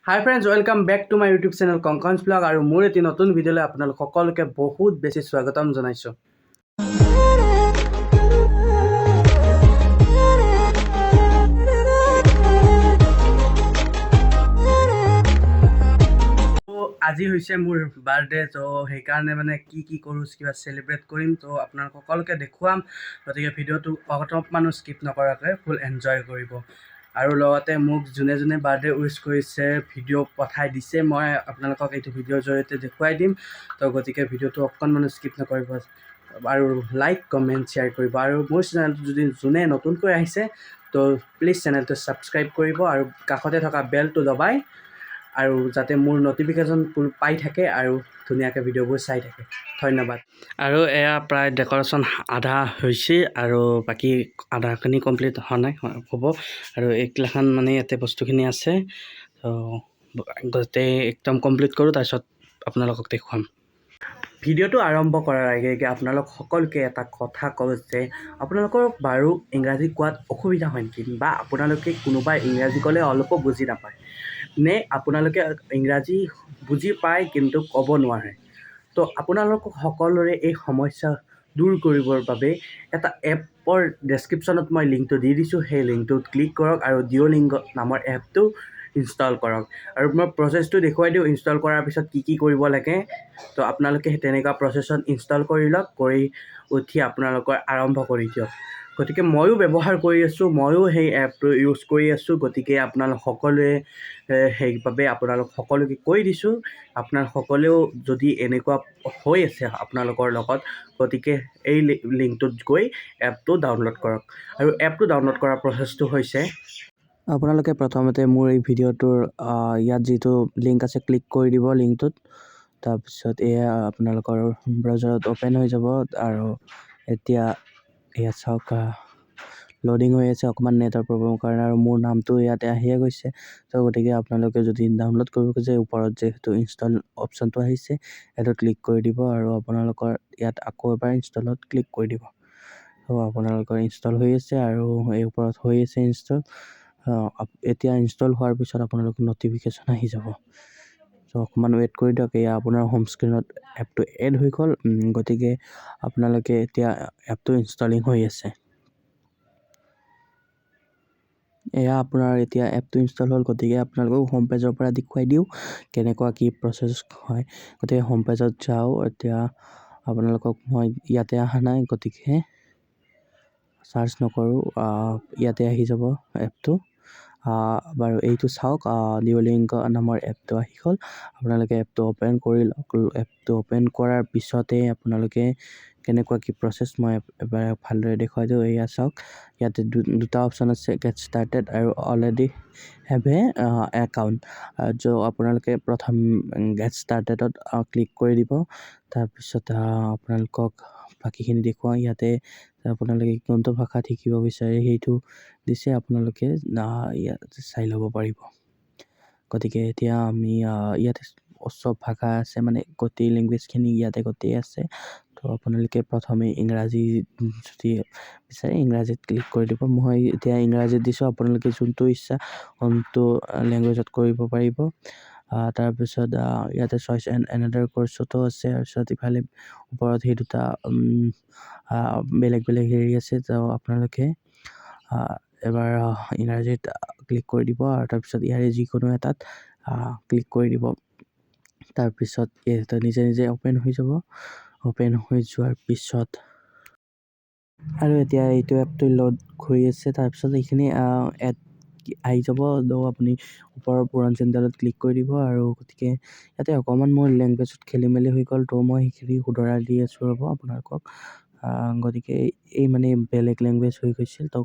High friends, welcome back to my YouTube channel Kankan's blog. আৰু মোৰ এটি নতুন ভিডিঅ'লৈ আপোনালোক সকলোকে বহুত বেছি স্বাগতম জনাইছোঁ। আজি হৈছে মোৰ বাৰ্থডে, তো সেইকাৰণে মানে কি কৰোঁ, কিবা চেলিব্ৰেট কৰিম, তো আপোনালোক সকলোকে দেখুৱাম। গতিকে ভিডিঅ'টো অকণমানো স্কিপ নকৰাকৈ ফুল এনজয় কৰিব। আৰু লগতে মোক যোনে যোনে বাৰ্থডে উইচ কৰিছে, ভিডিঅ' পঠাই দিছে, মই আপোনালোকক এইটো ভিডিঅ'ৰ জৰিয়তে দেখুৱাই দিম। তো গতিকে ভিডিঅ'টো অকণমানো স্কিপ নকৰিব আৰু লাইক কমেণ্ট শ্বেয়াৰ কৰিব। আৰু মোৰ চেনেলটো যদি যোনে নতুনকৈ আহিছে, তো প্লিজ চেনেলটো ছাবস্ক্ৰাইব কৰিব আৰু কাষতে থকা বেলটো দবাই আৰু যাতে মোৰ ন'টিফিকেশ্যনবোৰ পাই থাকে আৰু ধুনীয়াকৈ ভিডিঅ'বোৰ চাই থাকে। ধন্যবাদ। আৰু এয়া প্ৰায় ডেক'ৰেশ্যন আধা হৈছে আৰু বাকী আধাখিনি কমপ্লিট হোৱা নাই, হ'ব। আৰু এইগিলাখান মানে ইয়াতে বস্তুখিনি আছে, তো গোটেই একদম কমপ্লিট কৰোঁ, তাৰপিছত আপোনালোকক দেখুৱাম। ভিডিঅ'টো আৰম্ভ কৰাৰ আগে আপোনালোক সকলোকে এটা কথা কওঁ যে আপোনালোকৰ বাৰু ইংৰাজী কোৱাত অসুবিধা হয় নেকি, বা আপোনালোকে কোনোবাই ইংৰাজী ক'লে অলপো বুজি নাপায় নে, আপোনালোকে ইংৰাজী বুজি পায় কিন্তু ক'ব নোৱাৰে। তো আপোনালোক সকলোৰে এই সমস্যা দূৰ কৰিবৰ বাবে এটা এপৰ ডেছক্ৰিপশ্যনত মই লিংকটো দি দিছোঁ। সেই লিংকটোত ক্লিক কৰক আৰু ডিঅ'লিংগ নামৰ এপটো ইনষ্টল কৰক। আৰু মই প্ৰচেছটো দেখুৱাই দিওঁ ইনষ্টল কৰাৰ পিছত কি কৰিব লাগে। তো আপোনালোকে তেনেকুৱা প্ৰচেছত ইনষ্টল কৰি লওক, কৰি উঠি আপোনালোকৰ আৰম্ভ কৰি দিয়ক। গতিকে ময়ো ব্যৱহাৰ কৰি আছোঁ, ময়ো সেই এপটো ইউজ কৰি আছোঁ। গতিকে আপোনালোক সকলোৱে সেইবাবে আপোনালোক সকলোকে কৈ দিছোঁ, আপোনাৰ সকলেও যদি এনেকুৱা হৈ আছে আপোনালোকৰ লগত, গতিকে এই লিংকটোত গৈ এপটো ডাউনলোড কৰক। আৰু এপটো ডাউনলোড কৰাৰ প্ৰচেছটো হৈছে, আপোনালোকে প্ৰথমতে মোৰ এই ভিডিঅ'টোৰ ইয়াত যিটো লিংক আছে ক্লিক কৰি দিব লিংকটোত। তাৰপিছত এয়া আপোনালোকৰ ব্ৰাউজাৰত অ'পেন হৈ যাব। আৰু এতিয়া এয়া চাওক, লোডিং হৈ আছে অকণমান নেটৰ প্ৰব্লেমৰ কাৰণে, আৰু মোৰ নামটো ইয়াতে আহিয়ে গৈছে। তো গতিকে আপোনালোকে যদি ডাউনলোড কৰিব খোজে, ওপৰত যিহেতু ইনষ্টল অপশ্যনটো আহিছে সেইটো ক্লিক কৰি দিব আৰু আপোনালোকৰ ইয়াত আকৌ এবাৰ ইনষ্টলত ক্লিক কৰি দিব। তো আপোনালোকৰ ইনষ্টল হৈ আছে আৰু এই ওপৰত হৈ আছে ইনষ্টল। এতিয়া ইনষ্টল হোৱাৰ পিছত আপোনালোকৰ ন'টিফিকেশ্যন আহি যাব। তো অকণমান ৱেইট কৰি দিয়ক। এয়া আপোনাৰ হোম স্ক্ৰীণত এপটো এড হৈ গ'ল। গতিকে আপোনালোকে এতিয়া এপটো ইনষ্টলিং হৈ আছে। এয়া আপোনাৰ এতিয়া এপটো ইনষ্টল হ'ল। গতিকে আপোনালোকক হোম পেজৰ পৰা দেখুৱাই দিওঁ কেনেকুৱা কি প্ৰচেছ হয়। গতিকে হোম পেজত যাওঁ। এতিয়া আপোনালোকক মই ইয়াতে অহা নাই, গতিকে চাৰ্চ নকৰোঁ, ইয়াতে আহি যাব এপটো। বাৰু এইটো চাওক, ডিঅ'লিংগ নামৰ এপটো আহি গ'ল। আপোনালোকে এপটো অ'পেন কৰি লওক। এপটো অ'পেন কৰাৰ পিছতে আপোনালোকে কেনেকুৱা কি প্ৰচেছ মই এবাৰ ভালদৰে দেখুৱাই দিওঁ। এয়া চাওক, ইয়াতে দুটা অপশ্যন আছে, গেট ষ্টাৰ্টেড আৰু অলৰেডি হেভ এ একাউণ্ট। আপোনালোকে প্ৰথম গেট ষ্টাৰ্টেডত ক্লিক কৰি দিব। তাৰপিছত আপোনালোকক বাকীখিনি দেখুৱাওঁ। ইয়াতে আপোনালোকে কোনটো ভাষাত শিকিব বিচাৰে সেইটো দিছে, আপোনালোকে ইয়াতে চাই ল'ব পাৰিব। গতিকে এতিয়া আমি ইয়াতে চব ভাষা আছে, মানে গোটেই লেংগুৱেজখিনি ইয়াতে গোটেই আছে। তো আপোনালোকে প্ৰথমে ইংৰাজী যদি বিচাৰে ইংৰাজীত ক্লিক কৰি দিব। মই এতিয়া ইংৰাজীত দিছোঁ, আপোনালোকে যোনটো ইচ্ছা কোনটো লেংগুৱেজত কৰিব পাৰিব। তাৰপিছত ইয়াতে চইচ এণ্ড এনাডাৰ কৰ্চতো আছে। তাৰপিছত ইফালে ওপৰত সেই দুটা বেলেগ বেলেগ হেৰি আছে। তো আপোনালোকে এবাৰ ইংৰাজীত ক্লিক কৰি দিব আৰু তাৰপিছত ইয়াৰে যিকোনো এটাত ক্লিক কৰি দিব। তাৰপিছত এইটো নিজে নিজে অ'পেন হৈ যাব। অ'পেন হৈ যোৱাৰ পিছত আৰু এতিয়া এইটো এপটো লোড কৰি আছে। তাৰপিছত এইখিনি এড আহি যাব। আপুনি ওপৰৰ পুৰণ চেনেলত ক্লিক কৰি দিব। আৰু গতিকে ইয়াতে অকণমান মোৰ লেংগুৱেজত খেলি মেলি হৈ গ'ল, তো মই সেইখিনি শুধৰাই দি আছোঁ ৰ'ব আপোনালোকক। গতিকে এই মানে বেলেগ লেংগুৱেজ হৈ গৈছিল, তো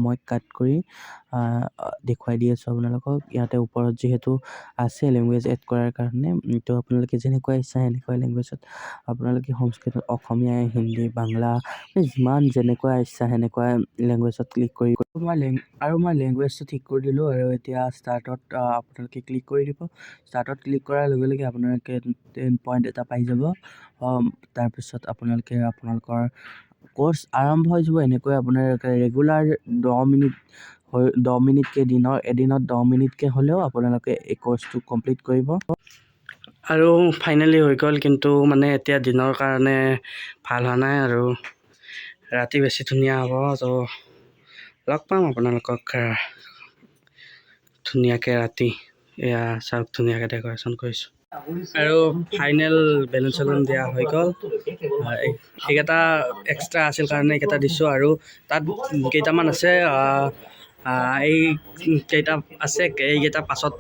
মই কাট কৰি দেখুৱাই দি আছোঁ আপোনালোকক। ইয়াতে ওপৰত যিহেতু আছে লেংগুৱেজ এড কৰাৰ কাৰণে, তো আপোনালোকে যেনেকুৱা ইচ্ছা সেনেকুৱা লেংগুৱেজত আপোনালোকে হোম স্ক্ৰীণত অসমীয়া, হিন্দী, বাংলা যিমান যেনেকুৱা ইচ্ছা সেনেকুৱা লেংগুৱেজত ক্লিক কৰি মই লেংগুৱেজটো ঠিক কৰি দিলোঁ। আৰু এতিয়া ষ্টাৰ্টত আপোনালোকে ক্লিক কৰি দিব। ষ্টাৰ্টত ক্লিক কৰাৰ লগে লগে আপোনালোকে 10 পইণ্ট এটা পাই যাব। তাৰপিছত আপোনালোকৰ কোৰ্চ আৰম্ভ হৈ যাব। এনেকৈ আপোনালোকে ৰেগুলাৰ 10 মিনিট 10 মিনিটকৈ এদিনত 10 মিনিটকৈ হ'লেও আপোনালোকে এই কোৰ্চটো কমপ্লিট কৰিব। আৰু ফাইনেলি হৈ গ'ল, কিন্তু মানে এতিয়া দিনৰ কাৰণে ভাল হোৱা নাই আৰু ৰাতি বেছি ধুনীয়া হ'ব। তো লগ পাম আপোনালোকক ধুনীয়াকৈ ৰাতি। এয়া চাওক ধুনীয়াকৈ ডেক'ৰেশ্যন কৰিছোঁ। আৰু ফাইনেল বেলুন চেলুন দিয়া হৈ গ'ল। এইকেইটা এক্সট্ৰা আছিল কাৰণে এইকেইটা দিছোঁ, আৰু তাত কেইটামান আছে, এই কেইটা আছে, এইকেইটা পাছত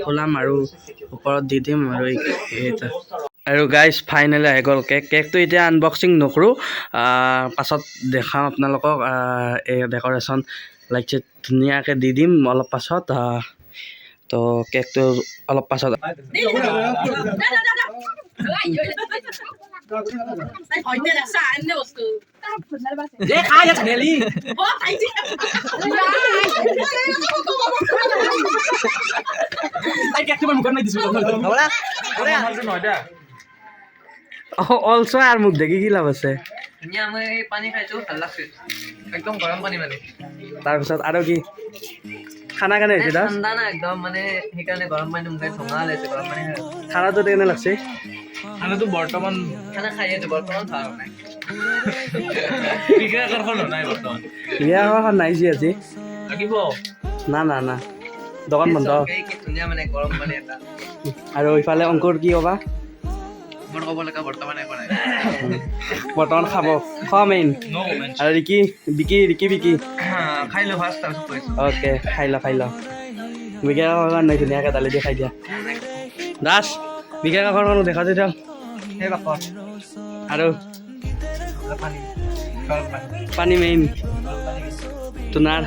ফুলাম আৰু ওপৰত দি দিম। আৰু এইকেইটা আৰু গাইজ ফাইনেলি আহি গ'ল কেকটো এতিয়া আনবক্সিং নকৰোঁ, পাছত দেখাম আপোনালোকক। এই ডেক'ৰেশ্যন লাইট ধুনীয়াকৈ দি দিম অলপ পাছত। তো কেকটো অলপ পাছত অলছো আৰু মোক দেখি কি লাভ আছে। পানী খাইছো, ভাল লাগছে, একদম গৰম পানী মানে। তাৰপিছত আৰু কি খানা কেনে হৈছে দাস? ঠাণ্ডা না একদম, মানে সেইকাৰণে গৰম পানী মুখে ঠঙা লৈছে। গৰম পানী খানাটো কেনে লাগছে? খানাটো বৰ্তমান খানা খাই আছো, বৰ্তমান ভাল নাই। বিয়া বিয়া নাই যি আজি লাগিব না দোকান বন্ধ। ধুনীয়া মানে গৰম পানী এটা। আৰু ইফালে অংকুৰ কি ক'বা? মোৰ ক'ব লগা বৰ্তমান একো নাই, বৰ্তমান খোৱা মেইন। আৰু ৰিকি খাই লো ফাৰ্ষ্ট, তাৰপিছত কৈছো। অ'কে, খাই ল বিকা কাষৰ নাই, ধুনীয়াকৈ দালি দি খাই দিয়া। দাস বিকা কাষৰখনো দেখা দিয় সেই বাকত আৰু পানী, গৰম পানী। পানী মেইন তোমাৰ।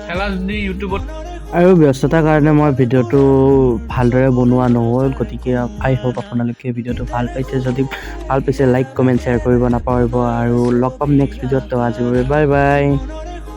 খেলা যদি ইউটিউবত আৰু ব্যস্ততাৰ কাৰণে মই ভিডিঅ'টো ভালদৰে বনোৱা নহ'ল, গতিকে আই হোপ আপোনালোকে ভিডিঅ'টো ভাল পাইছে। যদি ভাল পাইছে লাইক কমেণ্ট শ্বেয়াৰ কৰিব নাপাহৰিব, আৰু লগ পাম নেক্সট ভিডিঅ'ত। আজিলৈ বাই বাই।